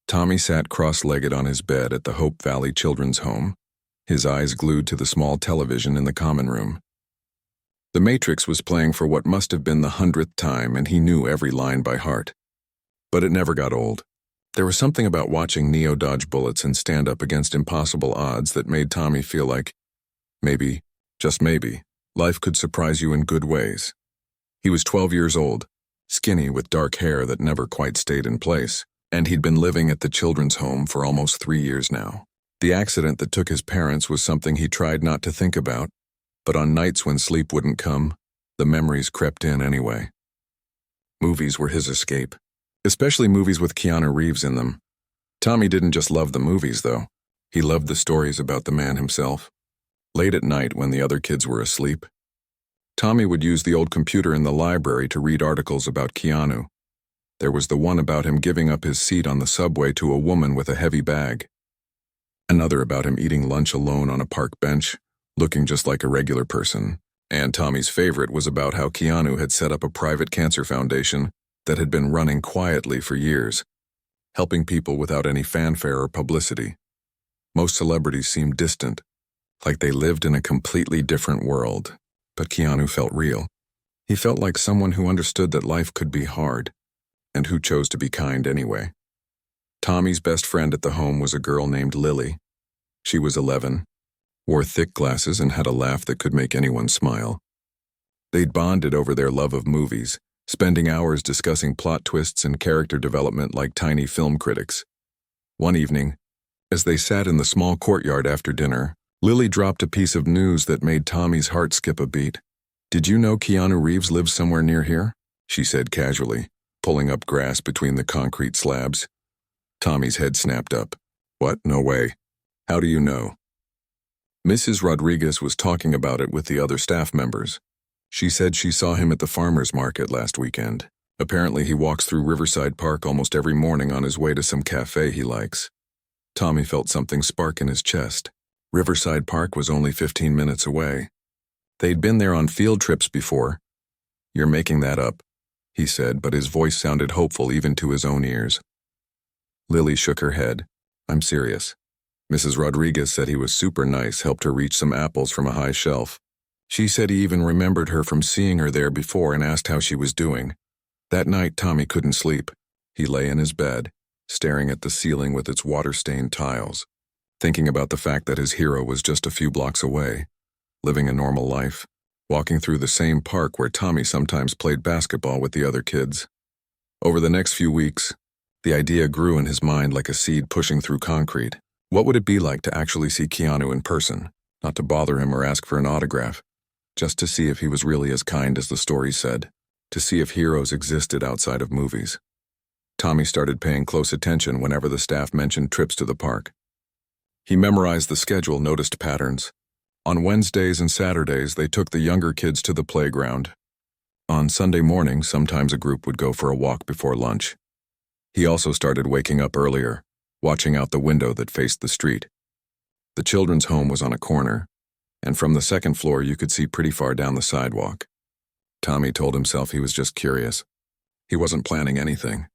Tommy sat cross-legged on his bed at the Hope Valley Children's Home, his eyes glued to the small television in the common room. The Matrix was playing for what must have been the 100th time, and he knew every line by heart. But it never got old. There was something about watching Neo dodge bullets and stand up against impossible odds that made Tommy feel like, maybe, just maybe, life could surprise you in good ways. He was 12 years old, skinny with dark hair that never quite stayed in place, and he'd been living at the children's home for almost 3 years now. The accident that took his parents was something he tried not to think about, but on nights when sleep wouldn't come, the memories crept in anyway. Movies were his escape, especially movies with Keanu Reeves in them. Tommy didn't just love the movies, though. He loved the stories about the man himself. Late at night, when the other kids were asleep, Tommy would use the old computer in the library to read articles about Keanu. There was the one about him giving up his seat on the subway to a woman with a heavy bag. Another about him eating lunch alone on a park bench, looking just like a regular person. And Tommy's favorite was about how Keanu had set up a private cancer foundation that had been running quietly for years, helping people without any fanfare or publicity. Most celebrities seemed distant, like they lived in a completely different world, but Keanu felt real. He felt like someone who understood that life could be hard, and who chose to be kind anyway. Tommy's best friend at the home was a girl named Lily. She was 11, wore thick glasses, and had a laugh that could make anyone smile. They'd bonded over their love of movies, spending hours discussing plot twists and character development like tiny film critics. One evening, as they sat in the small courtyard after dinner, Lily dropped a piece of news that made Tommy's heart skip a beat. "Did you know Keanu Reeves lives somewhere near here?" she said casually, pulling up grass between the concrete slabs. Tommy's head snapped up. "What? No way. How do you know?" Mrs. Rodriguez was talking about it with the other staff members. She said she saw him at the farmer's market last weekend. Apparently he walks through Riverside Park almost every morning on his way to some cafe he likes. Tommy felt something spark in his chest. Riverside Park was only 15 minutes away. They'd been there on field trips before. "You're making that up," he said, but his voice sounded hopeful even to his own ears. Lily shook her head. "I'm serious." Mrs. Rodriguez said he was super nice, helped her reach some apples from a high shelf. She said he even remembered her from seeing her there before and asked how she was doing. That night, Tommy couldn't sleep. He lay in his bed, staring at the ceiling with its water-stained tiles, thinking about the fact that his hero was just a few blocks away, living a normal life, walking through the same park where Tommy sometimes played basketball with the other kids. Over the next few weeks, the idea grew in his mind like a seed pushing through concrete. What would it be like to actually see Keanu in person? Not to bother him or ask for an autograph, just to see if he was really as kind as the story said, to see if heroes existed outside of movies. Tommy started paying close attention whenever the staff mentioned trips to the park. He memorized the schedule, noticed patterns. On Wednesdays and Saturdays, they took the younger kids to the playground. On Sunday morning, sometimes a group would go for a walk before lunch. He also started waking up earlier, watching out the window that faced the street. The children's home was on a corner, and from the second floor you could see pretty far down the sidewalk. Tommy told himself he was just curious. He wasn't planning anything.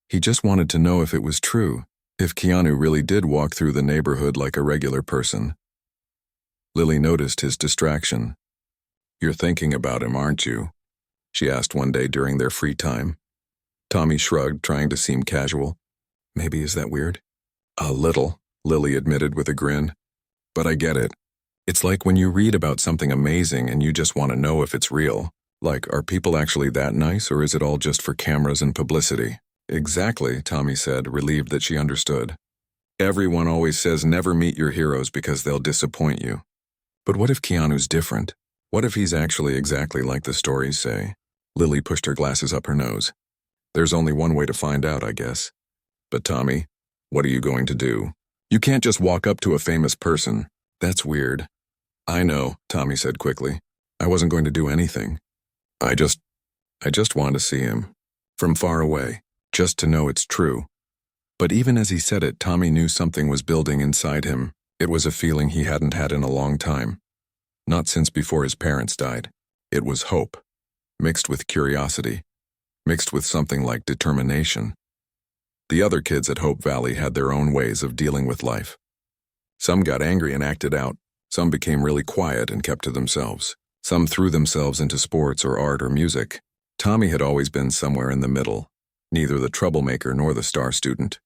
He just wanted to know if it was true, if Keanu really did walk through the neighborhood like a regular person. Lily noticed his distraction. "You're thinking about him, aren't you?" she asked one day during their free time. Tommy shrugged, trying to seem casual. "Maybe, is that weird?" "A little," Lily admitted with a grin. "But I get it. It's like when you read about something amazing and you just want to know if it's real. Like, are people actually that nice, or is it all just for cameras and publicity?" "Exactly," Tommy said, relieved that she understood. "Everyone always says never meet your heroes because they'll disappoint you. But what if Keanu's different? What if he's actually exactly like the stories say?" Lily pushed her glasses up her nose. "There's only one way to find out, I guess. But Tommy, what are you going to do? You can't just walk up to a famous person. That's weird." "I know," Tommy said quickly. "I wasn't going to do anything. I just want to see him. From far away. Just to know it's true." But even as he said it, Tommy knew something was building inside him. It was a feeling he hadn't had in a long time. Not since before his parents died. It was hope, mixed with curiosity, mixed with something like determination. The other kids at Hope Valley had their own ways of dealing with life. Some got angry and acted out. Some became really quiet and kept to themselves. Some threw themselves into sports or art or music. Tommy had always been somewhere in the middle, neither the troublemaker nor the star student.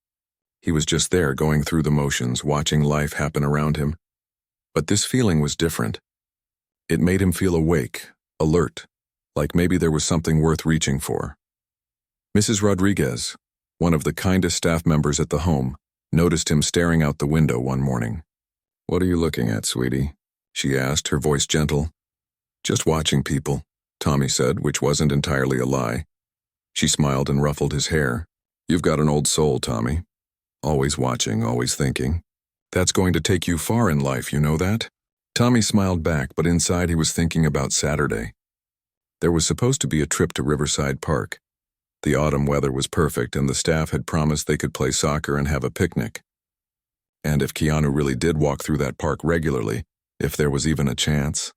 He was just there going through the motions, watching life happen around him. But this feeling was different. It made him feel awake, alert, like maybe there was something worth reaching for. Mrs. Rodriguez, one of the kindest staff members at the home, noticed him staring out the window one morning. "What are you looking at, sweetie?" she asked, her voice gentle. "Just watching people," Tommy said, which wasn't entirely a lie. She smiled and ruffled his hair. "You've got an old soul, Tommy. Always watching, always thinking. That's going to take you far in life, you know that?" Tommy smiled back, but inside he was thinking about Saturday. There was supposed to be a trip to Riverside Park. The autumn weather was perfect, and the staff had promised they could play soccer and have a picnic. And if Keanu really did walk through that park regularly, if there was even a chance.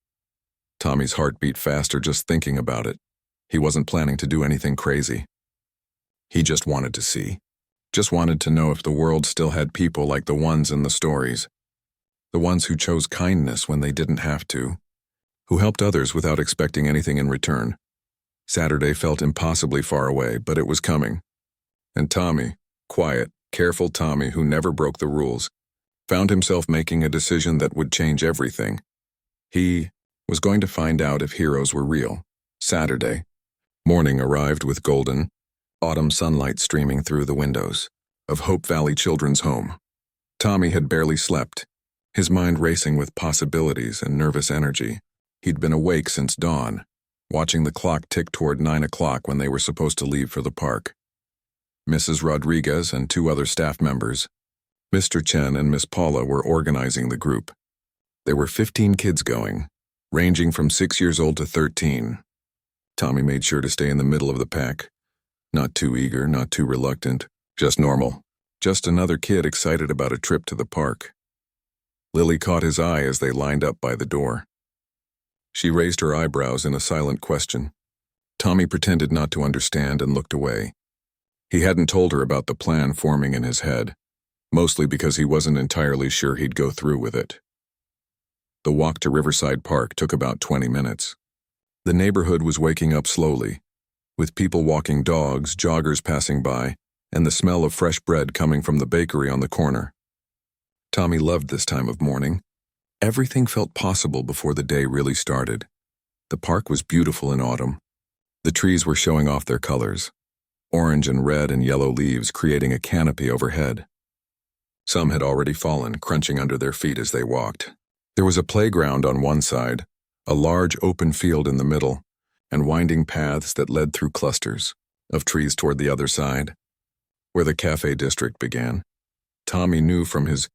Tommy's heart beat faster just thinking about it. He wasn't planning to do anything crazy. He just wanted to see. Just wanted to know if the world still had people like the ones in the stories. The ones who chose kindness when they didn't have to. Who helped others without expecting anything in return. Saturday felt impossibly far away, but it was coming. And Tommy, quiet, careful Tommy who never broke the rules, found himself making a decision that would change everything. He was going to find out if heroes were real. Saturday. Morning arrived with golden, autumn sunlight streaming through the windows of Hope Valley Children's Home. Tommy had barely slept, his mind racing with possibilities and nervous energy. He'd been awake since dawn, watching the clock tick toward 9 o'clock when they were supposed to leave for the park. Mrs. Rodriguez and 2 other staff members, Mr. Chen and Miss Paula, were organizing the group. There were 15 kids going, ranging from 6 years old to 13. Tommy made sure to stay in the middle of the pack. Not too eager, not too reluctant, just normal. Just another kid excited about a trip to the park. Lily caught his eye as they lined up by the door. She raised her eyebrows in a silent question. Tommy pretended not to understand and looked away. He hadn't told her about the plan forming in his head, mostly because he wasn't entirely sure he'd go through with it. The walk to Riverside Park took about 20 minutes. The neighborhood was waking up slowly, with people walking dogs, joggers passing by, and the smell of fresh bread coming from the bakery on the corner. Tommy loved this time of morning. Everything felt possible before the day really started. The park was beautiful in autumn. The trees were showing off their colors, orange and red and yellow leaves creating a canopy overhead. Some had already fallen, crunching under their feet as they walked. There was a playground on one side, a large open field in the middle, and winding paths that led through clusters of trees toward the other side, where the cafe district began. Tommy knew from his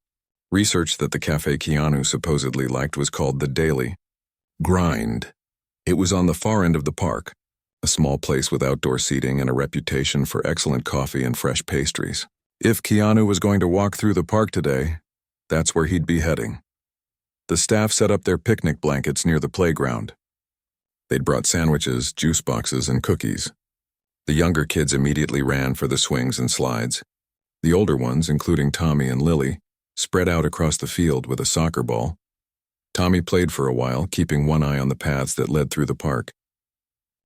research that the cafe Keanu supposedly liked was called the Daily Grind. It was on the far end of the park, a small place with outdoor seating and a reputation for excellent coffee and fresh pastries. If Keanu was going to walk through the park today, that's where he'd be heading. The staff set up their picnic blankets near the playground. They'd brought sandwiches, juice boxes, and cookies. The younger kids immediately ran for the swings and slides. The older ones, including Tommy and Lily, spread out across the field with a soccer ball. Tommy played for a while, keeping one eye on the paths that led through the park.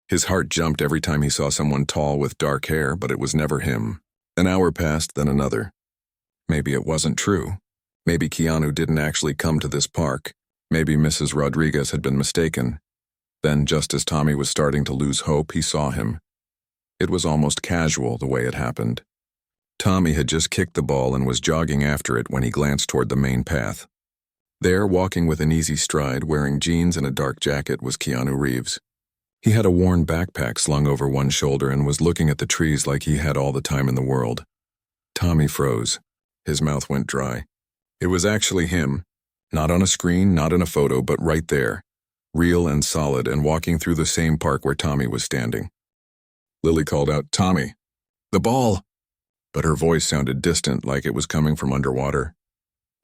His heart jumped every time he saw someone tall with dark hair, but it was never him. An hour passed, then another. Maybe it wasn't true. Maybe Keanu didn't actually come to this park. Maybe Mrs. Rodriguez had been mistaken. Then, just as Tommy was starting to lose hope, he saw him. It was almost casual the way it happened. Tommy had just kicked the ball and was jogging after it when he glanced toward the main path. There, walking with an easy stride, wearing jeans and a dark jacket, was Keanu Reeves. He had a worn backpack slung over one shoulder and was looking at the trees like he had all the time in the world. Tommy froze. His mouth went dry. It was actually him. Not on a screen, not in a photo, but right there. Real and solid, and walking through the same park where Tommy was standing. Lily called out, "Tommy, the ball!" But her voice sounded distant, like it was coming from underwater.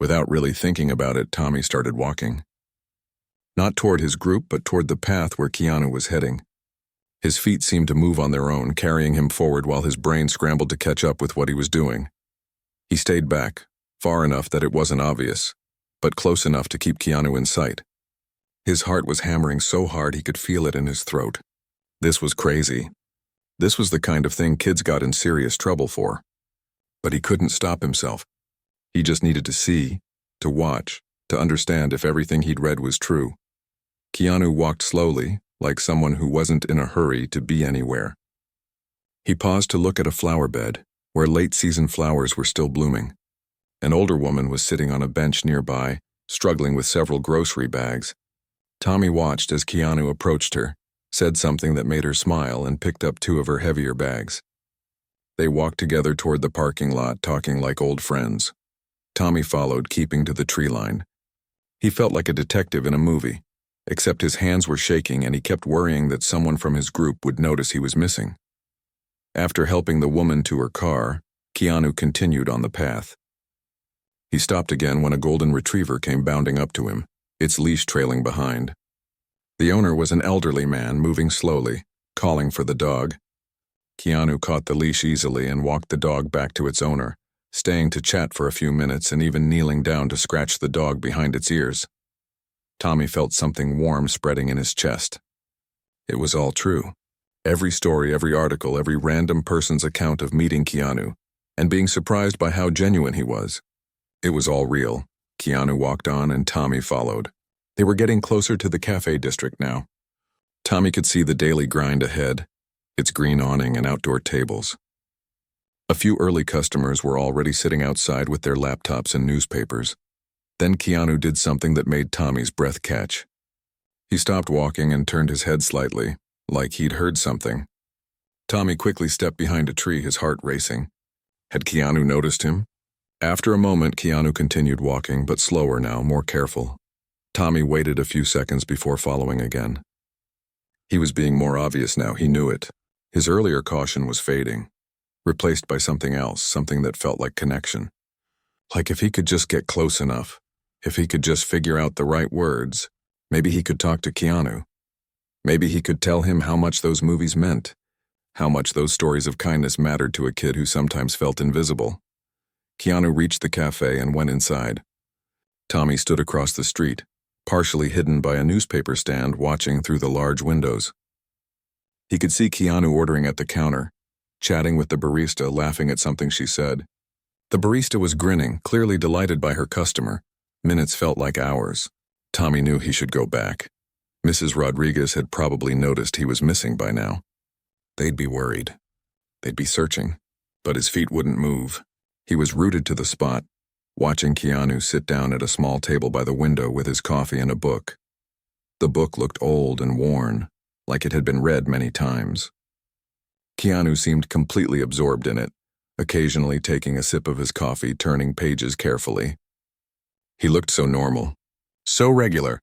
Without really thinking about it, Tommy started walking. Not toward his group, but toward the path where Keanu was heading. His feet seemed to move on their own, carrying him forward while his brain scrambled to catch up with what he was doing. He stayed back, far enough that it wasn't obvious, but close enough to keep Keanu in sight. His heart was hammering so hard he could feel it in his throat. This was crazy. This was the kind of thing kids got in serious trouble for. But he couldn't stop himself. He just needed to see, to watch, to understand if everything he'd read was true. Keanu walked slowly, like someone who wasn't in a hurry to be anywhere. He paused to look at a flower bed, where late-season flowers were still blooming. An older woman was sitting on a bench nearby, struggling with several grocery bags. Tommy watched as Keanu approached her, said something that made her smile, and picked up 2 of her heavier bags. They walked together toward the parking lot, talking like old friends. Tommy followed, keeping to the tree line. He felt like a detective in a movie, except his hands were shaking and he kept worrying that someone from his group would notice he was missing. After helping the woman to her car, Keanu continued on the path. He stopped again when a golden retriever came bounding up to him, its leash trailing behind. The owner was an elderly man moving slowly, calling for the dog. Keanu caught the leash easily and walked the dog back to its owner, staying to chat for a few minutes and even kneeling down to scratch the dog behind its ears. Tommy felt something warm spreading in his chest. It was all true. Every story, every article, every random person's account of meeting Keanu, and being surprised by how genuine he was. It was all real. Keanu walked on and Tommy followed. They were getting closer to the cafe district now. Tommy could see the daily grind ahead, its green awning and outdoor tables. A few early customers were already sitting outside with their laptops and newspapers. Then Keanu did something that made Tommy's breath catch. He stopped walking and turned his head slightly, like he'd heard something. Tommy quickly stepped behind a tree, his heart racing. Had Keanu noticed him? After a moment, Keanu continued walking, but slower now, more careful. Tommy waited a few seconds before following again. He was being more obvious now, he knew it. His earlier caution was fading, replaced by something else, something that felt like connection. Like if he could just get close enough, if he could just figure out the right words, maybe he could talk to Keanu. Maybe he could tell him how much those movies meant, how much those stories of kindness mattered to a kid who sometimes felt invisible. Keanu reached the cafe and went inside. Tommy stood across the street, partially hidden by a newspaper stand, watching through the large windows. He could see Keanu ordering at the counter, chatting with the barista, laughing at something she said. The barista was grinning, clearly delighted by her customer. Minutes felt like hours. Tommy knew he should go back. Mrs. Rodriguez had probably noticed he was missing by now. They'd be worried. They'd be searching. But his feet wouldn't move. He was rooted to the spot, watching Keanu sit down at a small table by the window with his coffee and a book. The book looked old and worn, like it had been read many times. Keanu seemed completely absorbed in it, occasionally taking a sip of his coffee, turning pages carefully. He looked so normal, so regular,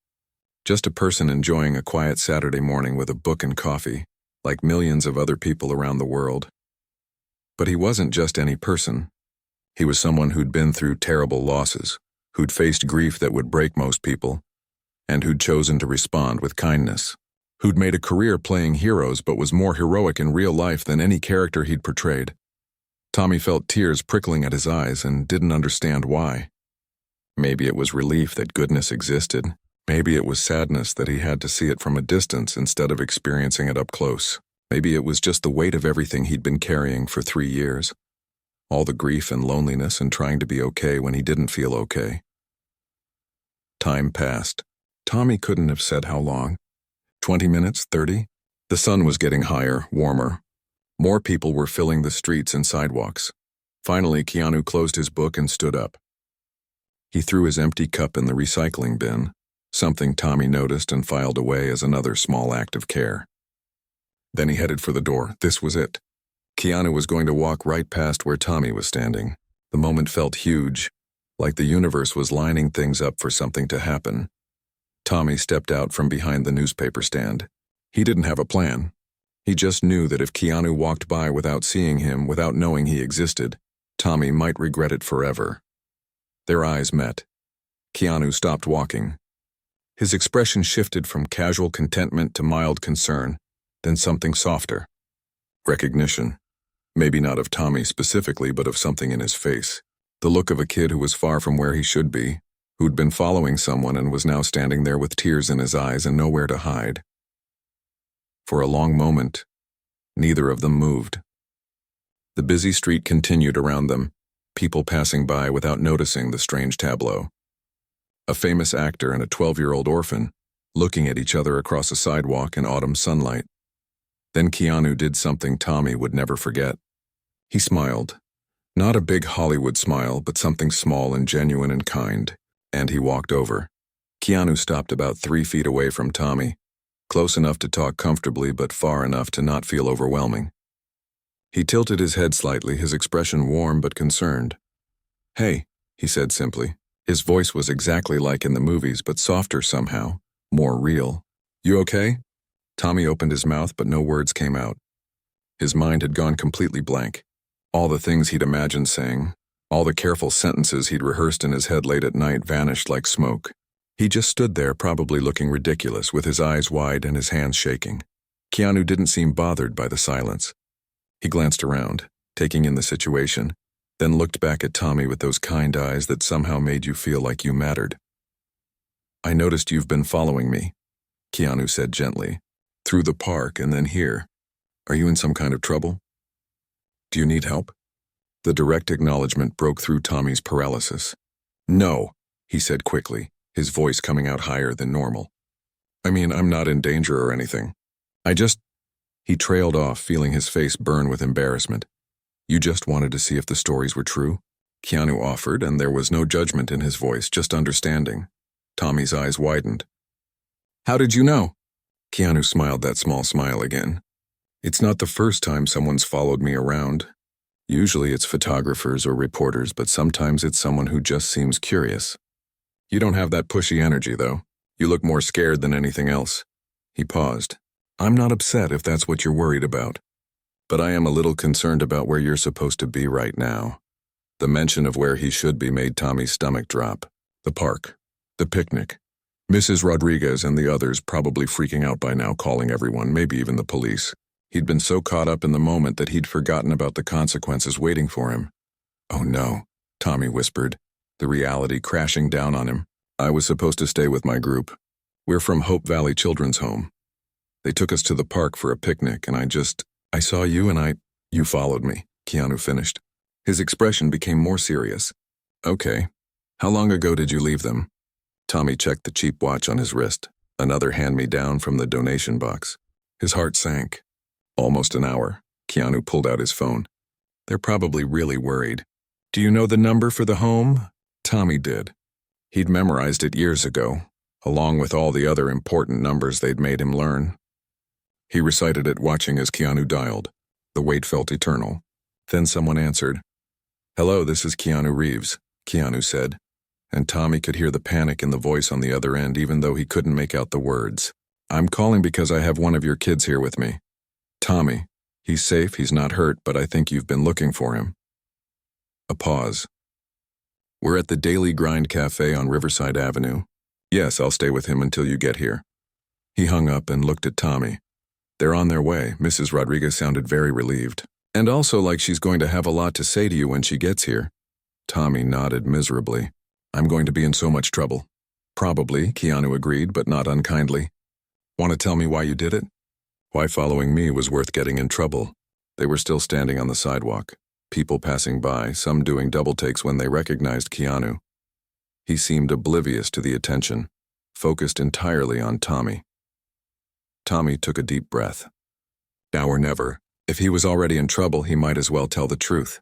just a person enjoying a quiet Saturday morning with a book and coffee, like millions of other people around the world. But he wasn't just any person. He was someone who'd been through terrible losses, who'd faced grief that would break most people, and who'd chosen to respond with kindness, who'd made a career playing heroes but was more heroic in real life than any character he'd portrayed. Tommy felt tears prickling at his eyes and didn't understand why. Maybe it was relief that goodness existed. Maybe it was sadness that he had to see it from a distance instead of experiencing it up close. Maybe it was just the weight of everything he'd been carrying for 3 years. All the grief and loneliness and trying to be okay when he didn't feel okay. Time passed. Tommy couldn't have said how long. 20 minutes, 30? The sun was getting higher, warmer. More people were filling the streets and sidewalks. Finally, Keanu closed his book and stood up. He threw his empty cup in the recycling bin, something Tommy noticed and filed away as another small act of care. Then he headed for the door. This was it. Keanu was going to walk right past where Tommy was standing. The moment felt huge, like the universe was lining things up for something to happen. Tommy stepped out from behind the newspaper stand. He didn't have a plan. He just knew that if Keanu walked by without seeing him, without knowing he existed, Tommy might regret it forever. Their eyes met. Keanu stopped walking. His expression shifted from casual contentment to mild concern. then something softer. Recognition. Maybe not of Tommy specifically, but of something in his face. The look of a kid who was far from where he should be, who'd been following someone and was now standing there with tears in his eyes and nowhere to hide. For a long moment, neither of them moved. The busy street continued around them, people passing by without noticing the strange tableau. A famous actor and a 12-year-old orphan, looking at each other across a sidewalk in autumn sunlight. Then Keanu did something Tommy would never forget. He smiled. Not a big Hollywood smile, but something small and genuine and kind. And he walked over. Keanu stopped about 3 feet away from Tommy, close enough to talk comfortably but far enough to not feel overwhelming. He tilted his head slightly, his expression warm but concerned. "Hey," he said simply. His voice was exactly like in the movies, but softer somehow, more real. "You okay?" Tommy opened his mouth, but no words came out. His mind had gone completely blank. All the things he'd imagined saying, all the careful sentences he'd rehearsed in his head late at night vanished like smoke. He just stood there, probably looking ridiculous, with his eyes wide and his hands shaking. Keanu didn't seem bothered by the silence. He glanced around, taking in the situation, then looked back at Tommy with those kind eyes that somehow made you feel like you mattered. "I noticed you've been following me," Keanu said gently. "Through the park and then here. Are you in some kind of trouble? Do you need help?" The direct acknowledgement broke through Tommy's paralysis. "No," he said quickly, his voice coming out higher than normal. "I mean, I'm not in danger or anything. I just—" He trailed off, feeling his face burn with embarrassment. "You just wanted to see if the stories were true?" Keanu offered, and there was no judgment in his voice, just understanding. Tommy's eyes widened. "How did you know?" Keanu smiled that small smile again. "It's not the first time someone's followed me around. Usually it's photographers or reporters, but sometimes it's someone who just seems curious. You don't have that pushy energy, though. You look more scared than anything else." He paused. "I'm not upset if that's what you're worried about. But I am a little concerned about where you're supposed to be right now." The mention of where he should be made Tommy's stomach drop. The park. The picnic. Mrs. Rodriguez and the others probably freaking out by now, calling everyone, maybe even the police. He'd been so caught up in the moment that he'd forgotten about the consequences waiting for him. "Oh no," Tommy whispered, the reality crashing down on him. "I was supposed to stay with my group. We're from Hope Valley Children's Home. They took us to the park for a picnic, and I saw you and you followed me," Keanu finished. His expression became more serious. "Okay. How long ago did you leave them?" Tommy checked the cheap watch on his wrist, another hand-me-down from the donation box. His heart sank. "Almost an hour." Keanu pulled out his phone. "They're probably really worried. Do you know the number for the home?" Tommy did. He'd memorized it years ago, along with all the other important numbers they'd made him learn. He recited it, watching as Keanu dialed. The wait felt eternal. Then someone answered. "Hello, this is Keanu Reeves," Keanu said, and Tommy could hear the panic in the voice on the other end even though he couldn't make out the words. "I'm calling because I have one of your kids here with me. Tommy. He's safe, he's not hurt, but I think you've been looking for him." A pause. "We're at the Daily Grind Cafe on Riverside Avenue. Yes, I'll stay with him until you get here." He hung up and looked at Tommy. "They're on their way." Mrs. Rodriguez sounded very relieved. "And also like she's going to have a lot to say to you when she gets here." Tommy nodded miserably. "I'm going to be in so much trouble." "Probably," Keanu agreed, but not unkindly. "Want to tell me why you did it?" Why following me was worth getting in trouble. They were still standing on the sidewalk, people passing by, some doing double takes when they recognized Keanu. He seemed oblivious to the attention, focused entirely on Tommy. Tommy took a deep breath. Now or never. If he was already in trouble, he might as well tell the truth.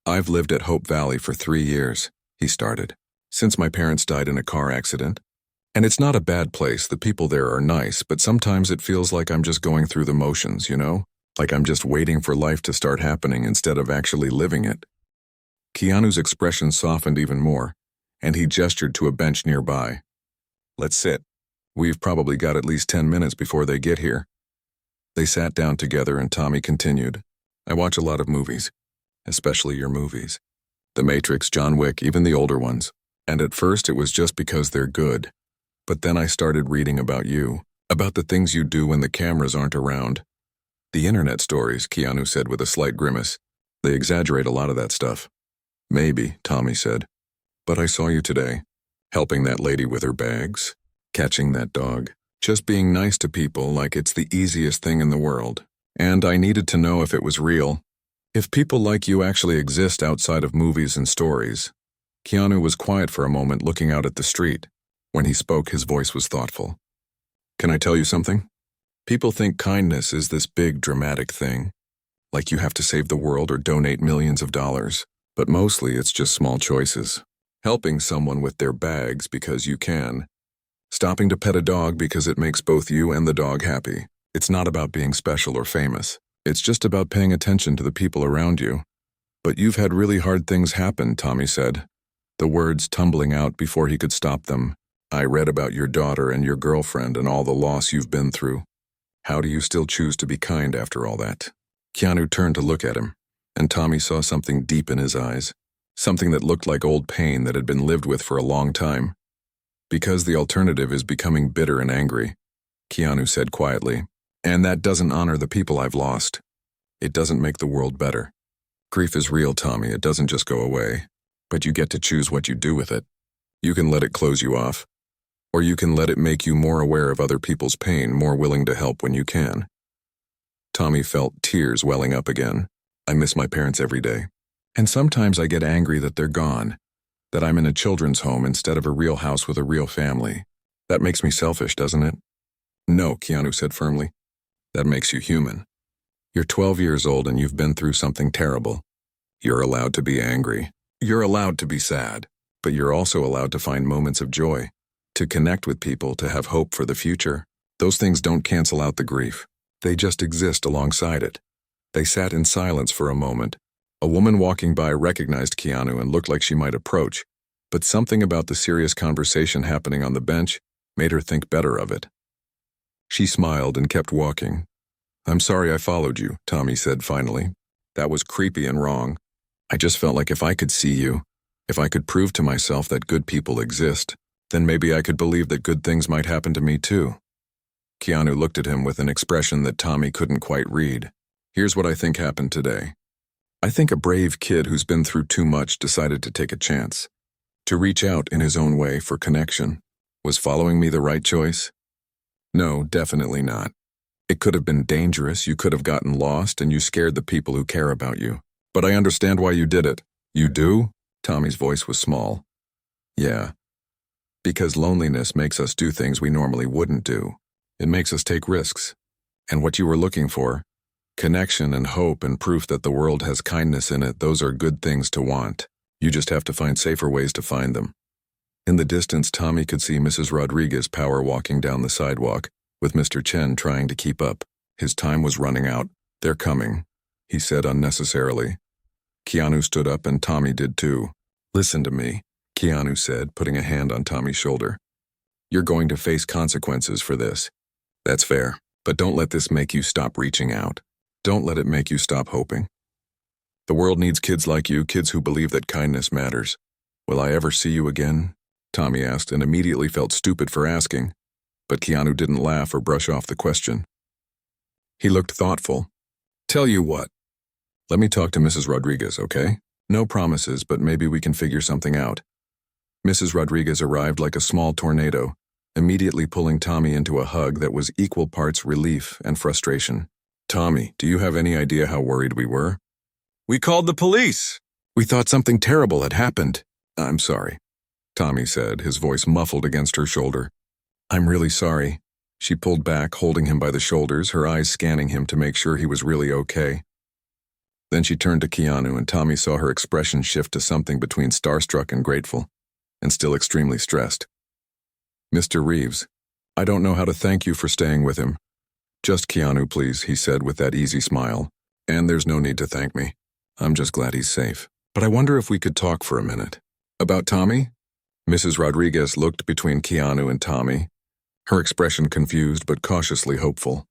"I've lived at Hope Valley for 3 years," he started, "since my parents died in a car accident. And it's not a bad place, the people there are nice, but sometimes it feels like I'm just going through the motions, you know? Like I'm just waiting for life to start happening instead of actually living it." Keanu's expression softened even more, and he gestured to a bench nearby. "Let's sit. We've probably got at least 10 minutes before they get here." They sat down together and Tommy continued. "I watch a lot of movies, especially your movies. The Matrix, John Wick, even the older ones. And at first it was just because they're good. But then I started reading about you, About the things you do when the cameras aren't around. The internet stories, Keanu said with a slight grimace. They exaggerate a lot of that stuff. Maybe, Tommy said. But I saw you today, helping that lady with her bags, catching that dog, just being nice to people like it's the easiest thing in the world. And I needed to know if it was real. If people like you actually exist outside of movies and stories. Keanu was quiet for a moment, looking out at the street. When he spoke, his voice was thoughtful. Can I tell you something? People think kindness is this big, dramatic thing, like you have to save the world or donate millions of dollars. But mostly it's just small choices. Helping someone with their bags because you can. Stopping to pet a dog because it makes both you and the dog happy. It's not about being special or famous. It's just about paying attention to the people around you. But you've had really hard things happen, Tommy said, the words tumbling out before he could stop them. I read about your daughter and your girlfriend and all the loss you've been through. How do you still choose to be kind after all that? Keanu turned to look at him, and Tommy saw something deep in his eyes, something that looked like old pain that had been lived with for a long time. Because the alternative is becoming bitter and angry, Keanu said quietly, and that doesn't honor the people I've lost. It doesn't make the world better. Grief is real, Tommy. It doesn't just go away, but you get to choose what you do with it. You can let it close you off, or you can let it make you more aware of other people's pain, more willing to help when you can. Tommy felt tears welling up again. I miss my parents every day. And sometimes I get angry that they're gone, that I'm in a children's home instead of a real house with a real family. That makes me selfish, doesn't it? No, Keanu said firmly. That makes you human. You're 12 years old and you've been through something terrible. You're allowed to be angry. You're allowed to be sad. But you're also allowed to find moments of joy, to connect with people, to have hope for the future. Those things don't cancel out the grief. They just exist alongside it. They sat in silence for a moment. A woman walking by recognized Keanu and looked like she might approach, but something about the serious conversation happening on the bench made her think better of it. She smiled and kept walking. I'm sorry I followed you, Tommy said finally. That was creepy and wrong. I just felt like if I could see you, if I could prove to myself that good people exist, then maybe I could believe that good things might happen to me too. Keanu looked at him with an expression that Tommy couldn't quite read. Here's what I think happened today. I think a brave kid who's been through too much decided to take a chance, to reach out in his own way for connection. Was following me the right choice? No, definitely not. It could have been dangerous, you could have gotten lost, and you scared the people who care about you. But I understand why you did it. You do? Tommy's voice was small. Yeah. Because loneliness makes us do things we normally wouldn't do. It makes us take risks. And what you were looking for, connection and hope and proof that the world has kindness in it, those are good things to want. You just have to find safer ways to find them. In the distance, Tommy could see Mrs. Rodriguez power walking down the sidewalk, with Mr. Chen trying to keep up. His time was running out. They're coming, he said unnecessarily. Keanu stood up and Tommy did too. Listen to me, Keanu said, putting a hand on Tommy's shoulder. You're going to face consequences for this. That's fair, but don't let this make you stop reaching out. Don't let it make you stop hoping. The world needs kids like you, kids who believe that kindness matters. Will I ever see you again? Tommy asked and immediately felt stupid for asking, but Keanu didn't laugh or brush off the question. He looked thoughtful. Tell you what, let me talk to Mrs. Rodriguez, okay? No promises, but maybe we can figure something out. Mrs. Rodriguez arrived like a small tornado, immediately pulling Tommy into a hug that was equal parts relief and frustration. Tommy, do you have any idea how worried we were? We called the police. We thought something terrible had happened. I'm sorry, Tommy said, his voice muffled against her shoulder. I'm really sorry. She pulled back, holding him by the shoulders, her eyes scanning him to make sure he was really okay. Then she turned to Keanu, and Tommy saw her expression shift to something between starstruck and grateful, and still extremely stressed. Mr. Reeves, I don't know how to thank you for staying with him. Just Keanu, please, he said with that easy smile. And there's no need to thank me. I'm just glad he's safe. But I wonder if we could talk for a minute. About Tommy? Mrs. Rodriguez looked between Keanu and Tommy, her expression confused but cautiously hopeful.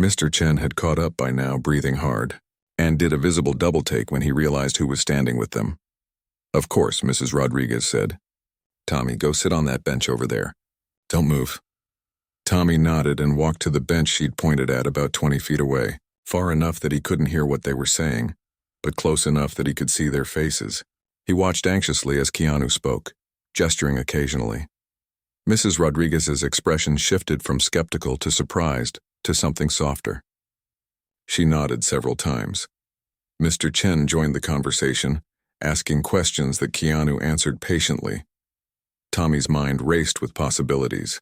Mr. Chen had caught up by now, breathing hard, and did a visible double-take when he realized who was standing with them. Of course, Mrs. Rodriguez said. Tommy, go sit on that bench over there. Don't move. Tommy nodded and walked to the bench she'd pointed at about 20 feet away, far enough that he couldn't hear what they were saying, but close enough that he could see their faces. He watched anxiously as Keanu spoke, gesturing occasionally. Mrs. Rodriguez's expression shifted from skeptical to surprised to something softer. She nodded several times. Mr. Chen joined the conversation, asking questions that Keanu answered patiently. Tommy's mind raced with possibilities.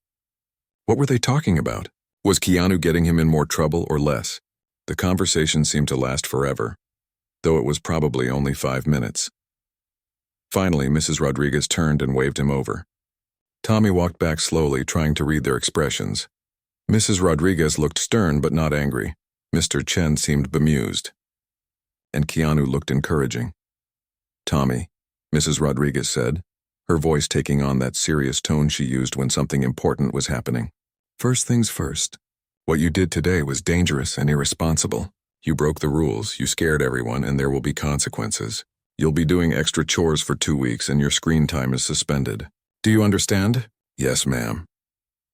What were they talking about? Was Keanu getting him in more trouble or less? The conversation seemed to last forever, though it was probably only 5 minutes. Finally, Mrs. Rodriguez turned and waved him over. Tommy walked back slowly, trying to read their expressions. Mrs. Rodriguez looked stern but not angry. Mr. Chen seemed bemused. And Keanu looked encouraging. "Tommy," Mrs. Rodriguez said, her voice taking on that serious tone she used when something important was happening. "First things first. What you did today was dangerous and irresponsible. You broke the rules, you scared everyone, and there will be consequences. You'll be doing extra chores for 2 weeks and your screen time is suspended. Do you understand?" "Yes, ma'am,"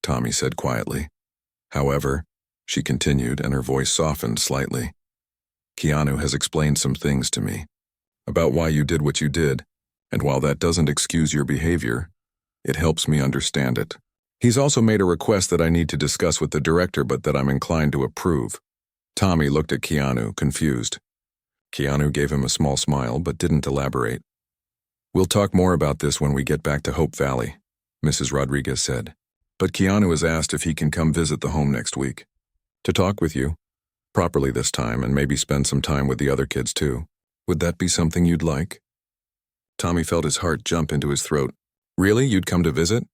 Tommy said quietly. "However," she continued, and her voice softened slightly, "Keanu has explained some things to me about why you did what you did, and while that doesn't excuse your behavior, it helps me understand it. He's also made a request that I need to discuss with the director, but that I'm inclined to approve." Tommy looked at Keanu, confused. Keanu gave him a small smile, but didn't elaborate. "We'll talk more about this when we get back to Hope Valley," Mrs. Rodriguez said. "But Keanu has asked if he can come visit the home next week. To talk with you, properly this time, and maybe spend some time with the other kids too. Would that be something you'd like?" Tommy felt his heart jump into his throat. "Really? You'd come to visit?"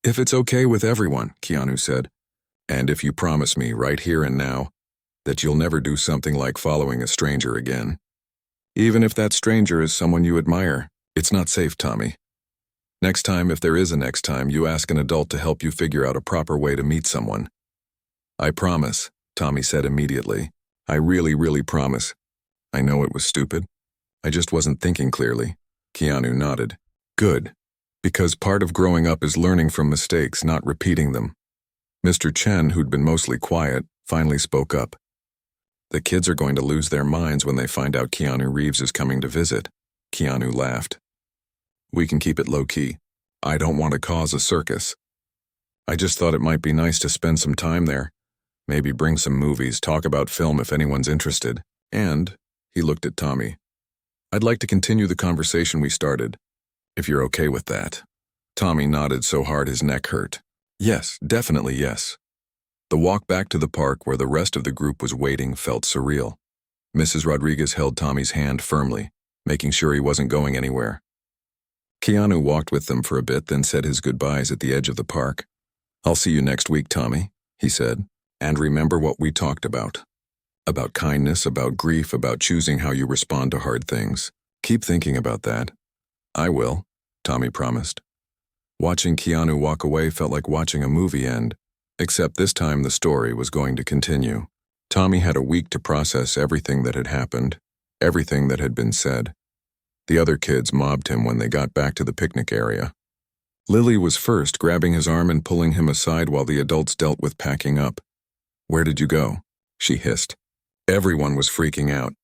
"If it's okay with everyone," Keanu said. "And if you promise me, right here and now, that you'll never do something like following a stranger again. Even if that stranger is someone you admire. It's not safe, Tommy. Next time, if there is a next time, you ask an adult to help you figure out a proper way to meet someone." "I promise," Tommy said immediately. "I really, really promise. I know it was stupid. I just wasn't thinking clearly." Keanu nodded. "Good. Because part of growing up is learning from mistakes, not repeating them." Mr. Chen, who'd been mostly quiet, finally spoke up. "The kids are going to lose their minds when they find out Keanu Reeves is coming to visit." Keanu laughed. "We can keep it low-key. I don't want to cause a circus. I just thought it might be nice to spend some time there. Maybe bring some movies, talk about film if anyone's interested. And," he looked at Tommy, "I'd like to continue the conversation we started, if you're okay with that." Tommy nodded so hard his neck hurt. "Yes, definitely yes." The walk back to the park where the rest of the group was waiting felt surreal. Mrs. Rodriguez held Tommy's hand firmly, making sure he wasn't going anywhere. Keanu walked with them for a bit, then said his goodbyes at the edge of the park. "I'll see you next week, Tommy," he said. "And remember what we talked about. About kindness, about grief, about choosing how you respond to hard things. Keep thinking about that." "I will," Tommy promised. Watching Keanu walk away felt like watching a movie end, except this time the story was going to continue. Tommy had a week to process everything that had happened, everything that had been said. The other kids mobbed him when they got back to the picnic area. Lily was first, grabbing his arm and pulling him aside while the adults dealt with packing up. "Where did you go?" she hissed. Everyone was freaking out.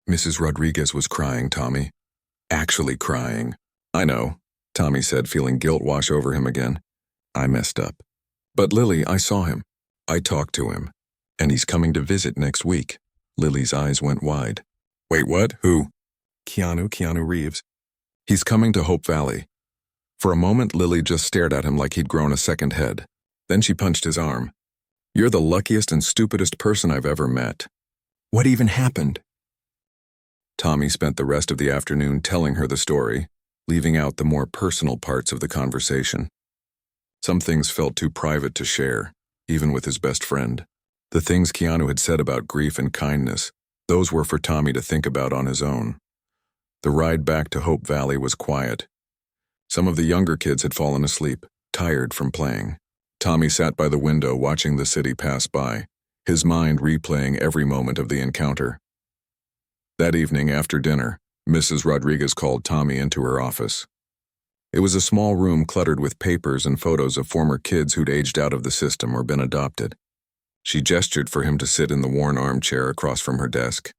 Mrs. Rodriguez was crying, Tommy. Actually crying. "I know," Tommy said, feeling guilt wash over him again. "I messed up. But Lily, I saw him. I talked to him. And he's coming to visit next week." Lily's eyes went wide. "Wait, what? Who?" Keanu Reeves. "He's coming to Hope Valley." For a moment, Lily just stared at him like he'd grown a second head. Then she punched his arm. "You're the luckiest and stupidest person I've ever met." "What even happened?" Tommy spent the rest of the afternoon telling her the story, leaving out the more personal parts of the conversation. Some things felt too private to share, even with his best friend. The things Keanu had said about grief and kindness, those were for Tommy to think about on his own. The ride back to Hope Valley was quiet. Some of the younger kids had fallen asleep, tired from playing. Tommy sat by the window watching the city pass by, his mind replaying every moment of the encounter. That evening after dinner, Mrs. Rodriguez called Tommy into her office. It was a small room cluttered with papers and photos of former kids who'd aged out of the system or been adopted. She gestured for him to sit in the worn armchair across from her desk.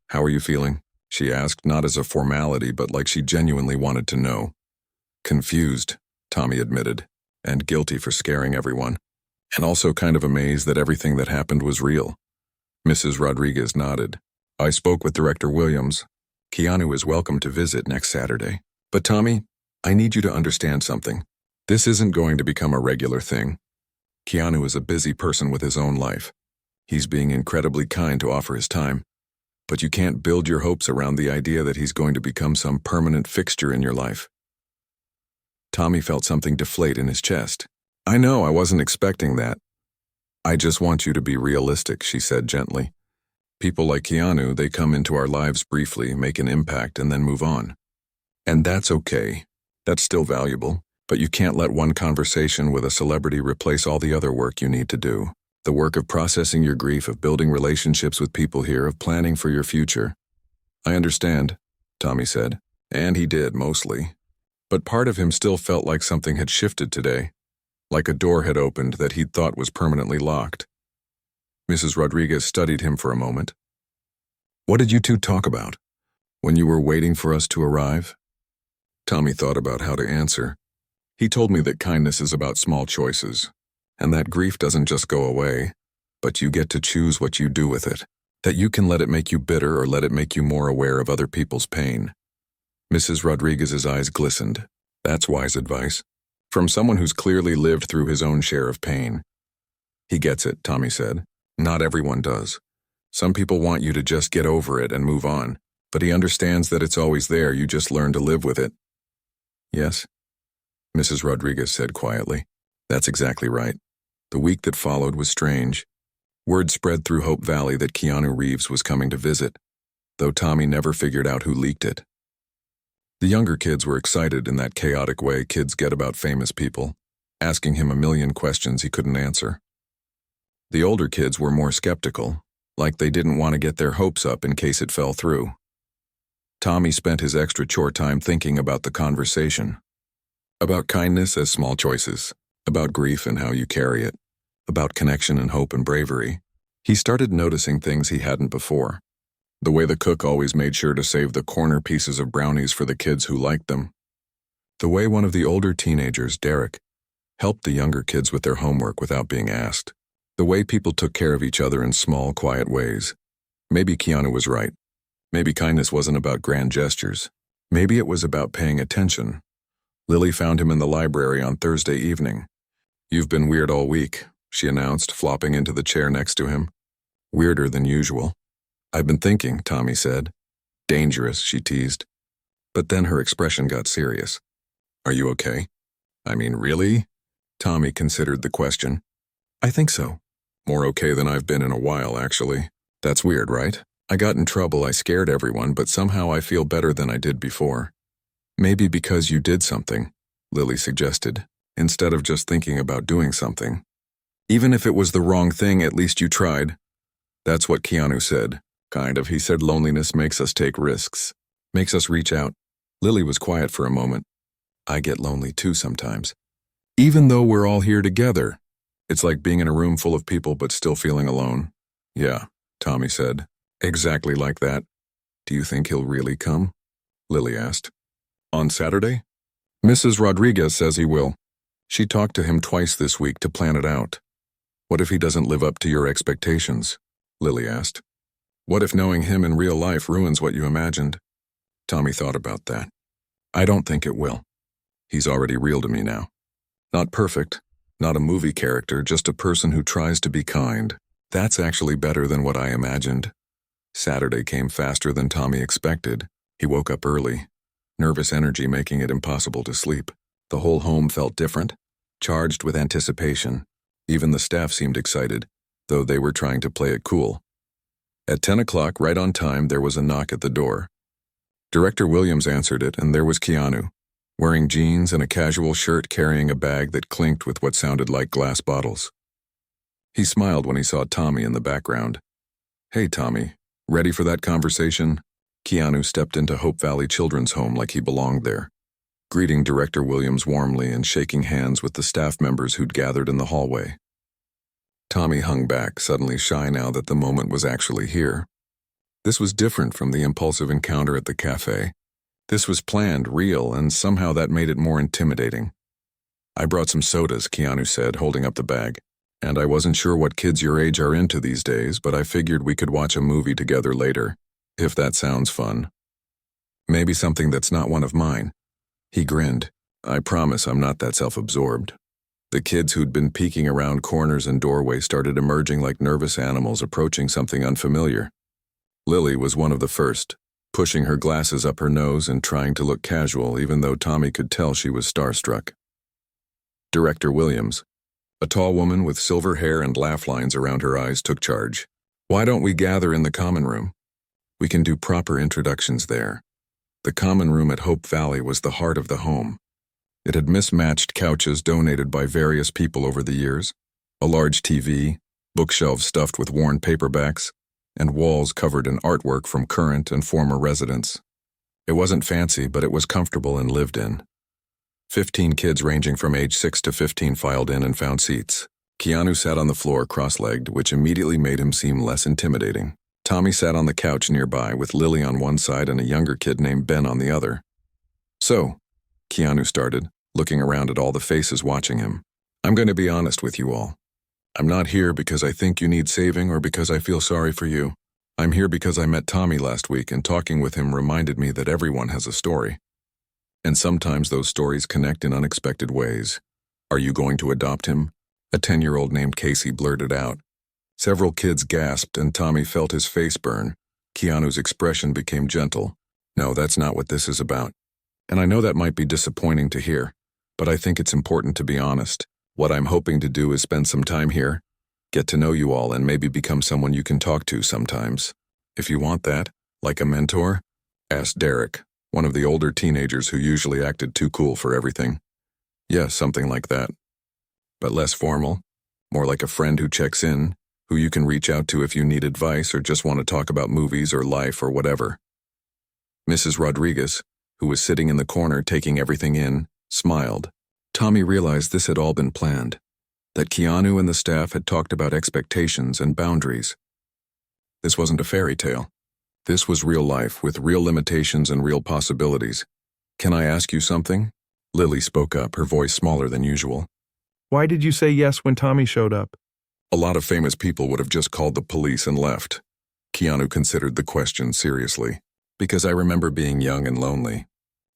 "How are you feeling?" she asked, not as a formality, but like she genuinely wanted to know. "Confused," Tommy admitted, "and guilty for scaring everyone, and also kind of amazed that everything that happened was real." Mrs. Rodriguez nodded. "I spoke with Director Williams. Keanu is welcome to visit next Saturday. But Tommy, I need you to understand something. This isn't going to become a regular thing. Keanu is a busy person with his own life. He's being incredibly kind to offer his time. But you can't build your hopes around the idea that he's going to become some permanent fixture in your life." Tommy felt something deflate in his chest. "I know, I wasn't expecting that. I just want you to be realistic," she said gently. "People like Keanu, they come into our lives briefly, make an impact, and then move on. And that's okay. That's still valuable. But you can't let one conversation with a celebrity replace all the other work you need to do. The work of processing your grief, of building relationships with people here, of planning for your future." "I understand," Tommy said. And he did, mostly. But part of him still felt like something had shifted today, like a door had opened that he'd thought was permanently locked. Mrs. Rodriguez studied him for a moment. "What did you two talk about when you were waiting for us to arrive?" Tommy thought about how to answer. "He told me that kindness is about small choices, and that grief doesn't just go away, but you get to choose what you do with it, that you can let it make you bitter or let it make you more aware of other people's pain." Mrs. Rodriguez's eyes glistened. That's wise advice, from someone who's clearly lived through his own share of pain. "He gets it," Tommy said. "Not everyone does. Some people want you to just get over it and move on, but he understands that it's always there, you just learn to live with it." "Yes," Mrs. Rodriguez said quietly. "That's exactly right." The week that followed was strange. Word spread through Hope Valley that Keanu Reeves was coming to visit, though Tommy never figured out who leaked it. The younger kids were excited in that chaotic way kids get about famous people, asking him a million questions he couldn't answer. The older kids were more skeptical, like they didn't want to get their hopes up in case it fell through. Tommy spent his extra chore time thinking about the conversation. About kindness as small choices, about grief and how you carry it, about connection and hope and bravery. He started noticing things he hadn't before. The way the cook always made sure to save the corner pieces of brownies for the kids who liked them. The way one of the older teenagers, Derek, helped the younger kids with their homework without being asked. The way people took care of each other in small, quiet ways. Maybe Keanu was right. Maybe kindness wasn't about grand gestures. Maybe it was about paying attention. Lily found him in the library on Thursday evening. "You've been weird all week," she announced, flopping into the chair next to him. "Weirder than usual." "I've been thinking," Tommy said. "Dangerous," she teased. But then her expression got serious. "Are you okay?" "I mean, really?" Tommy considered the question. "I think so. More okay than I've been in a while, actually. That's weird, right? I got in trouble, I scared everyone, but somehow I feel better than I did before." "Maybe because you did something," Lily suggested, "instead of just thinking about doing something. Even if it was the wrong thing, at least you tried." "That's what Keanu said. Kind of. He said loneliness makes us take risks, makes us reach out." Lily was quiet for a moment. "I get lonely too sometimes. Even though we're all here together. It's like being in a room full of people but still feeling alone." "Yeah," Tommy said. "Exactly like that." "Do you think he'll really come?" Lily asked. "On Saturday?" "Mrs. Rodriguez says he will. She talked to him twice this week to plan it out." "What if he doesn't live up to your expectations?" Lily asked. "What if knowing him in real life ruins what you imagined?" Tommy thought about that. "I don't think it will. He's already real to me now. Not perfect, not a movie character, just a person who tries to be kind. That's actually better than what I imagined." Saturday came faster than Tommy expected. He woke up early, nervous energy making it impossible to sleep. The whole home felt different, charged with anticipation. Even the staff seemed excited, though they were trying to play it cool. At 10 o'clock, right on time, there was a knock at the door. Director Williams answered it, and there was Keanu, wearing jeans and a casual shirt, carrying a bag that clinked with what sounded like glass bottles. He smiled when he saw Tommy in the background. "Hey, Tommy, ready for that conversation?" Keanu stepped into Hope Valley Children's Home like he belonged there. greeting Director Williams warmly and shaking hands with the staff members who'd gathered in the hallway. Tommy hung back, suddenly shy now that the moment was actually here. This was different from the impulsive encounter at the cafe. This was planned, real, and somehow that made it more intimidating. "I brought some sodas," Keanu said, holding up the bag. "And I wasn't sure what kids your age are into these days, but I figured we could watch a movie together later, if that sounds fun. Maybe something that's not one of mine." He grinned. "I promise I'm not that self-absorbed." The kids who'd been peeking around corners and doorways started emerging like nervous animals approaching something unfamiliar. Lily was one of the first, pushing her glasses up her nose and trying to look casual even though Tommy could tell she was starstruck. Director Williams, a tall woman with silver hair and laugh lines around her eyes, took charge. "Why don't we gather in the common room? We can do proper introductions there." The common room at Hope Valley was the heart of the home. It had mismatched couches donated by various people over the years, a large TV, bookshelves stuffed with worn paperbacks, and walls covered in artwork from current and former residents. It wasn't fancy, but it was comfortable and lived in. 15 kids ranging from age 6 to 15 filed in and found seats. Keanu sat on the floor cross-legged, which immediately made him seem less intimidating. Tommy sat on the couch nearby with Lily on one side and a younger kid named Ben on the other. "So," Keanu started, looking around at all the faces watching him, "I'm going to be honest with you all. I'm not here because I think you need saving or because I feel sorry for you. I'm here because I met Tommy last week and talking with him reminded me that everyone has a story. And sometimes those stories connect in unexpected ways. Are you going to adopt him?" A 10-year-old named Casey blurted out. Several kids gasped and Tommy felt his face burn. Keanu's expression became gentle. "No, that's not what this is about. And I know that might be disappointing to hear, but I think it's important to be honest. What I'm hoping to do is spend some time here, get to know you all, and maybe become someone you can talk to sometimes. If you want that, like a mentor?" asked Derek, one of the older teenagers who usually acted too cool for everything. "Yes, something like that. But less formal, more like a friend who checks in, who you can reach out to if you need advice or just want to talk about movies or life or whatever." Mrs. Rodriguez, who was sitting in the corner taking everything in, smiled. Tommy realized this had all been planned, that Keanu and the staff had talked about expectations and boundaries. This wasn't a fairy tale. This was real life with real limitations and real possibilities. "Can I ask you something?" Lily spoke up, her voice smaller than usual. "Why did you say yes when Tommy showed up?" "A lot of famous people would have just called the police and left." Keanu considered the question seriously. "Because I remember being young and lonely.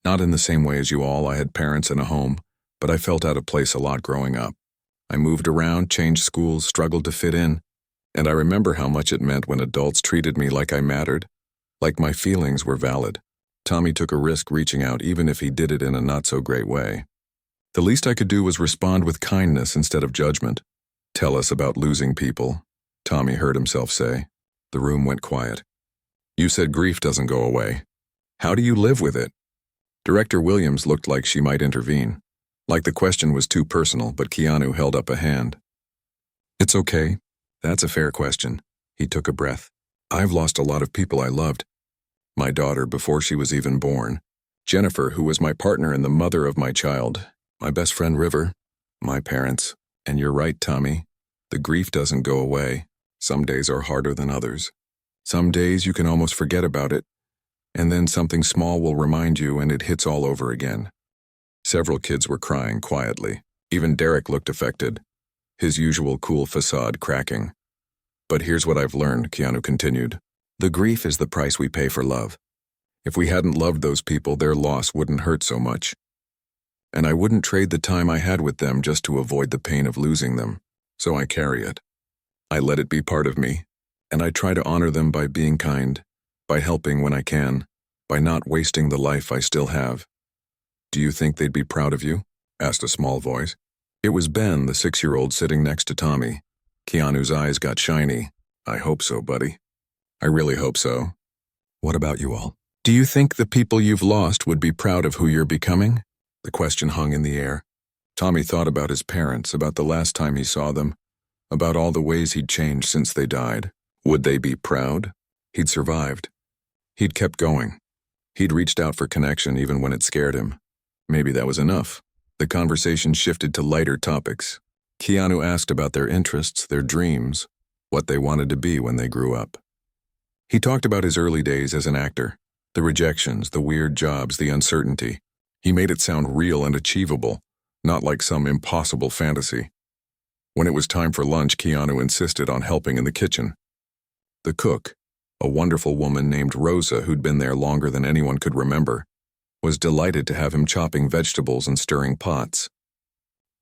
Not in the same way as you all, I had parents and a home, but I felt out of place a lot growing up. I moved around, changed schools, struggled to fit in, and I remember how much it meant when adults treated me like I mattered, like my feelings were valid." Tommy took a risk reaching out even if he did it in a not-so-great way. "The least I could do was respond with kindness instead of judgment." "Tell us about losing people," Tommy heard himself say. The room went quiet. "You said grief doesn't go away. How do you live with it?" Director Williams looked like she might intervene, like the question was too personal, but Keanu held up a hand. "It's okay. That's a fair question." He took a breath. "I've lost a lot of people I loved. My daughter before she was even born, Jennifer, who was my partner and the mother of my child, my best friend River, my parents. And you're right, Tommy. The grief doesn't go away. Some days are harder than others. Some days you can almost forget about it, and then something small will remind you and it hits all over again." Several kids were crying quietly. Even Derek looked affected, his usual cool facade cracking. "But here's what I've learned," Keanu continued. "The grief is the price we pay for love. If we hadn't loved those people, their loss wouldn't hurt so much. And I wouldn't trade the time I had with them just to avoid the pain of losing them. So I carry it. I let it be part of me, and I try to honor them by being kind, by helping when I can, by not wasting the life I still have." "Do you think they'd be proud of you?" asked a small voice. It was Ben, the 6-year-old sitting next to Tommy. Keanu's eyes got shiny. "I hope so, buddy. I really hope so. What about you all? Do you think the people you've lost would be proud of who you're becoming?" The question hung in the air. Tommy thought about his parents, about the last time he saw them, about all the ways he'd changed since they died. Would they be proud? He'd survived. He'd kept going. He'd reached out for connection even when it scared him. Maybe that was enough. The conversation shifted to lighter topics. Keanu asked about their interests, their dreams, what they wanted to be when they grew up. He talked about his early days as an actor, the rejections, the weird jobs, the uncertainty. He made it sound real and achievable, not like some impossible fantasy. When it was time for lunch, Keanu insisted on helping in the kitchen. The cook, a wonderful woman named Rosa who'd been there longer than anyone could remember, was delighted to have him chopping vegetables and stirring pots.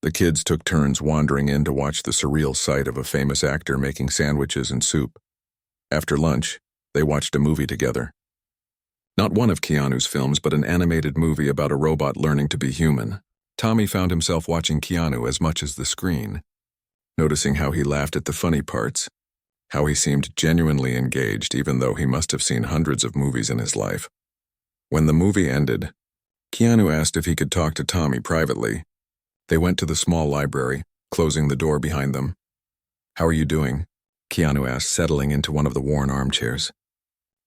The kids took turns wandering in to watch the surreal sight of a famous actor making sandwiches and soup. After lunch, they watched a movie together. Not one of Keanu's films, but an animated movie about a robot learning to be human. Tommy found himself watching Keanu as much as the screen, noticing how he laughed at the funny parts, how he seemed genuinely engaged even though he must have seen hundreds of movies in his life. When the movie ended, Keanu asked if he could talk to Tommy privately. They went to the small library, closing the door behind them. "How are you doing?" Keanu asked, settling into one of the worn armchairs.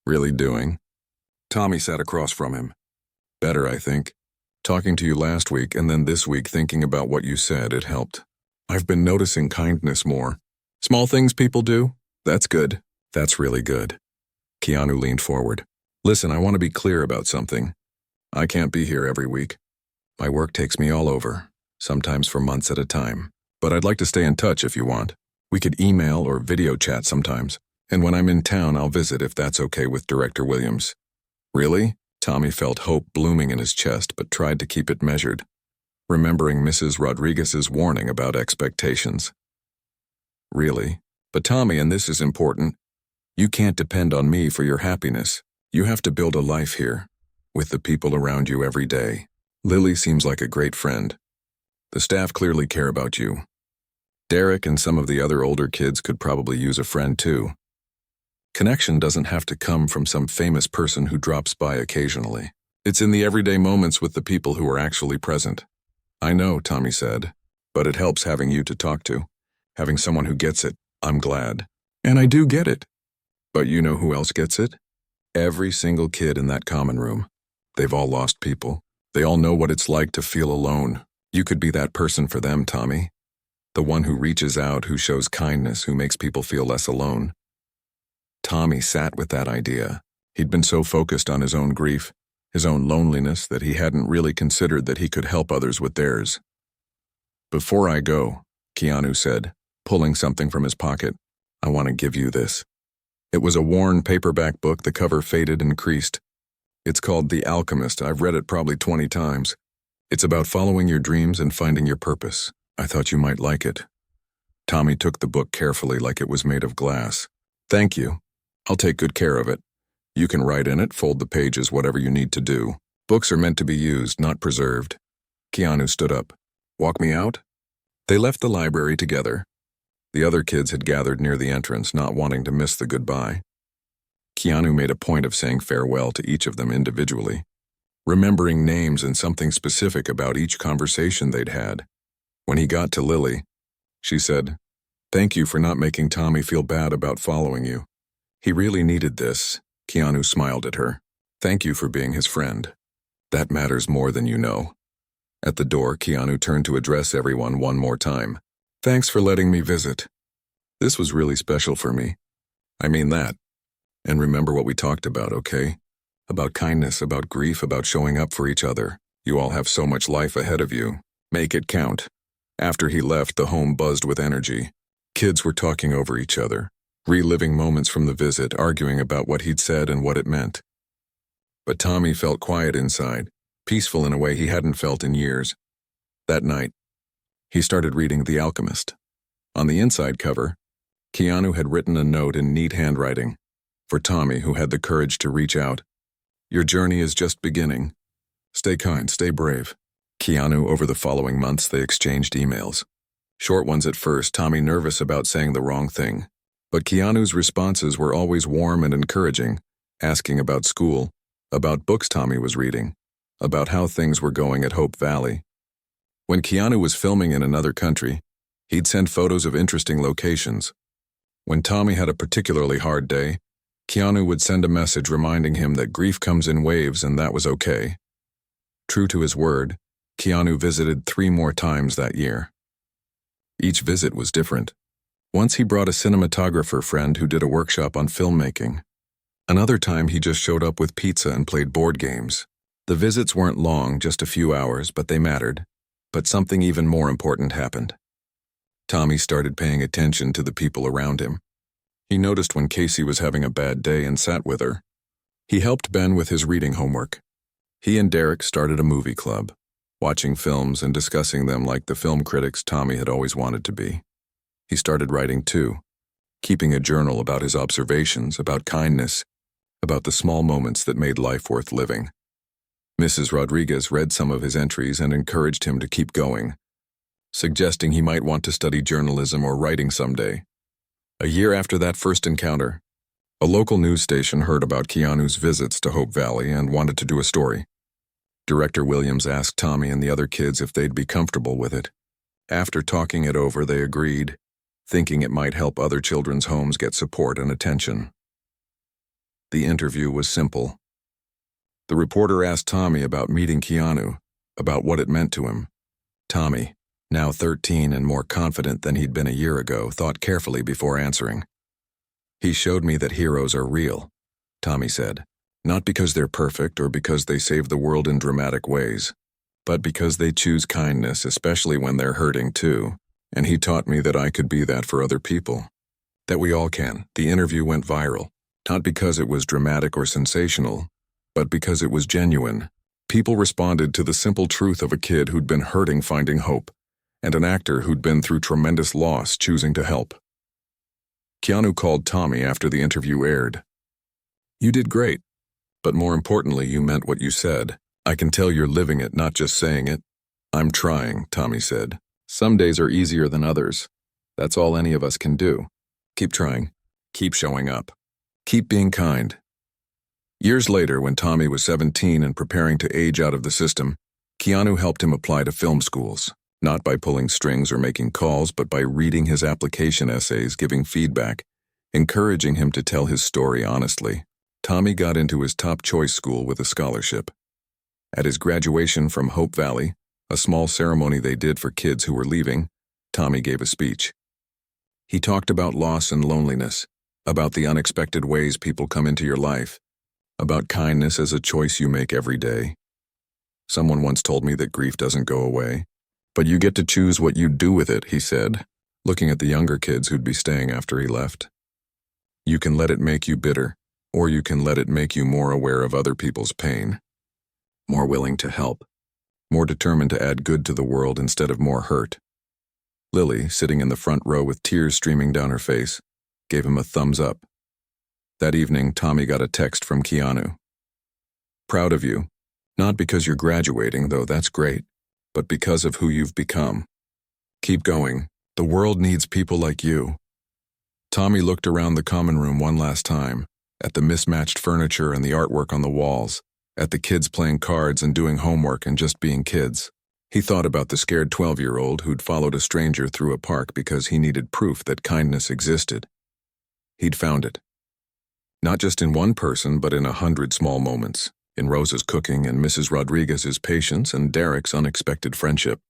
"Really doing?" Tommy sat across from him. "Better, I think. Talking to you last week and then this week thinking about what you said, it helped. I've been noticing kindness more. Small things people do? That's good. That's really good." Keanu leaned forward. "Listen, I want to be clear about something. I can't be here every week. My work takes me all over, sometimes for months at a time. But I'd like to stay in touch if you want. We could email or video chat sometimes. And when I'm in town, I'll visit if that's okay with Director Williams." "Really?" Tommy felt hope blooming in his chest but tried to keep it measured, remembering Mrs. Rodriguez's warning about expectations. "Really? But Tommy, and this is important, you can't depend on me for your happiness. You have to build a life here, with the people around you every day. Lily seems like a great friend. The staff clearly care about you. Derek and some of the other older kids could probably use a friend too. Connection doesn't have to come from some famous person who drops by occasionally. It's in the everyday moments with the people who are actually present." "I know," Tommy said, "but it helps having you to talk to, having someone who gets it. I'm glad. And I do get it. But you know who else gets it? Every single kid in that common room. They've all lost people. They all know what it's like to feel alone. You could be that person for them, Tommy. The one who reaches out, who shows kindness, who makes people feel less alone." Tommy sat with that idea. He'd been so focused on his own grief, his own loneliness, that he hadn't really considered that he could help others with theirs. "Before I go," Keanu said, pulling something from his pocket, "I want to give you this." It was a worn paperback book, the cover faded and creased. It's called The Alchemist. I've read it probably 20 times. It's about following your dreams and finding your purpose. I thought you might like it. Tommy took the book carefully like it was made of glass. "Thank you. I'll take good care of it. You can write in it, fold the pages, whatever you need to do. Books are meant to be used, not preserved." Keanu stood up. "Walk me out?" They left the library together. The other kids had gathered near the entrance, not wanting to miss the goodbye. Keanu made a point of saying farewell to each of them individually, remembering names and something specific about each conversation they'd had. When he got to Lily, she said, "Thank you for not making Tommy feel bad about following you. He really needed this." Keanu smiled at her. "Thank you for being his friend. That matters more than you know." At the door, Keanu turned to address everyone one more time. "Thanks for letting me visit. This was really special for me. I mean that. And remember what we talked about, okay? About kindness, about grief, about showing up for each other. You all have so much life ahead of you. Make it count." After he left, the home buzzed with energy. Kids were talking over each other, reliving moments from the visit, arguing about what he'd said and what it meant. But Tommy felt quiet inside, peaceful in a way he hadn't felt in years. That night, he started reading The Alchemist. On the inside cover, Keanu had written a note in neat handwriting. For Tommy, who had the courage to reach out. "Your journey is just beginning. Stay kind, stay brave." Keanu, over the following months, they exchanged emails. Short ones at first, Tommy nervous about saying the wrong thing. But Keanu's responses were always warm and encouraging, asking about school, about books Tommy was reading, about how things were going at Hope Valley. When Keanu was filming in another country, he'd send photos of interesting locations. When Tommy had a particularly hard day, Keanu would send a message reminding him that grief comes in waves and that was okay. True to his word, Keanu visited 3 more times that year. Each visit was different. Once he brought a cinematographer friend who did a workshop on filmmaking. Another time he just showed up with pizza and played board games. The visits weren't long, just a few hours, but they mattered. But something even more important happened. Tommy started paying attention to the people around him. He noticed when Casey was having a bad day and sat with her. He helped Ben with his reading homework. He and Derek started a movie club, watching films and discussing them like the film critics Tommy had always wanted to be. He started writing too, keeping a journal about his observations, about kindness, about the small moments that made life worth living. Mrs. Rodriguez read some of his entries and encouraged him to keep going, suggesting he might want to study journalism or writing someday. A year after that first encounter, a local news station heard about Keanu's visits to Hope Valley and wanted to do a story. Director Williams asked Tommy and the other kids if they'd be comfortable with it. After talking it over, they agreed, thinking it might help other children's homes get support and attention. The interview was simple. The reporter asked Tommy about meeting Keanu, about what it meant to him. Tommy, now 13 and more confident than he'd been a year ago, thought carefully before answering. "He showed me that heroes are real," Tommy said, "not because they're perfect or because they save the world in dramatic ways, but because they choose kindness, especially when they're hurting too. And he taught me that I could be that for other people. That we all can." The interview went viral, not because it was dramatic or sensational, but because it was genuine. People responded to the simple truth of a kid who'd been hurting finding hope, and an actor who'd been through tremendous loss choosing to help. Keanu called Tommy after the interview aired. "You did great, but more importantly, you meant what you said. I can tell you're living it, not just saying it." "I'm trying," Tommy said. "Some days are easier than others. That's all any of us can do. Keep trying. Keep showing up. Keep being kind." Years later, when Tommy was 17 and preparing to age out of the system, Keanu helped him apply to film schools, not by pulling strings or making calls, but by reading his application essays, giving feedback, encouraging him to tell his story honestly. Tommy got into his top choice school with a scholarship. At his graduation from Hope Valley, a small ceremony they did for kids who were leaving, Tommy gave a speech. He talked about loss and loneliness, about the unexpected ways people come into your life, about kindness as a choice you make every day. "Someone once told me that grief doesn't go away, but you get to choose what you do with it," he said, looking at the younger kids who'd be staying after he left. "You can let it make you bitter, or you can let it make you more aware of other people's pain, more willing to help, more determined to add good to the world instead of more hurt." Lily, sitting in the front row with tears streaming down her face, gave him a thumbs up. That evening, Tommy got a text from Keanu. "Proud of you, not because you're graduating, though that's great, but because of who you've become. Keep going. The world needs people like you." Tommy looked around the common room one last time, at the mismatched furniture and the artwork on the walls, at the kids playing cards and doing homework and just being kids. He thought about the scared 12-year-old who'd followed a stranger through a park because he needed proof that kindness existed. He'd found it. Not just in one person, but in 100 small moments, in Rosa's cooking and Mrs. Rodriguez's patience and Derek's unexpected friendship.